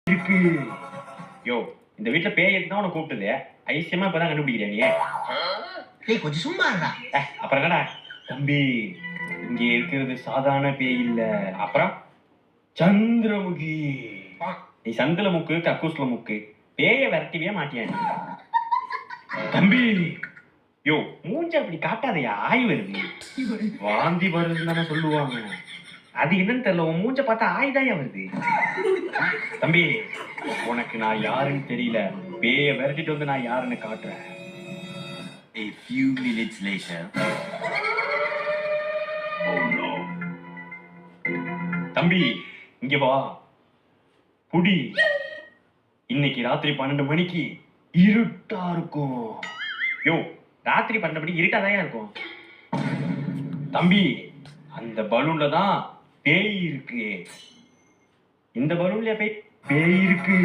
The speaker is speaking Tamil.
இருக்கு. யோ, இந்த வீட்டுல பேய் இருக்குதான் உனக்கு கூப்பிட்டது. ஐசியமா இப்பதான் கண்டுபிடிக்கிறியா நீ? டேய் கொஞ்சம் சும்மா இருடா. அப்புறம் என்னடா தம்பி, இங்க இருக்கிறது சாதாரண பேய் இல்ல. அப்புறம் சந்திரமுகி. நீ சந்தில முக்கு கக்கூஸ்ல முக்கு பேய விரட்டிவே மாட்டியா நீ? தம்பி, யோ மூஞ்ச அப்படி காட்டாதையா, ஆய் வருது. வாந்தி வருதுன்னு தானே சொல்லுவாங்க. அது என்னன்னு தெரியல, உன் மூஞ்ச பார்த்தா ஆய்தாயா வருது. தம்பி, உனக்கு நான் யாருன்னு தெரியல. பேய விரட்டிட்டு வந்து நான் யாருன்னு காட்டுறேன். A few minutes later. Oh no. தம்பி, இங்க வா. புடி. இன்னைக்கு ராத்திரி 12 மணிக்கு இருட்டா இருக்கும். யோ, ராத்திரி 12 மணிக்கு இருட்டாதான் இருக்கும். தம்பி, அந்த பலூன்ல தான் பேய் இருக்கு. இந்த பலூன்ல பேய் இருக்கு.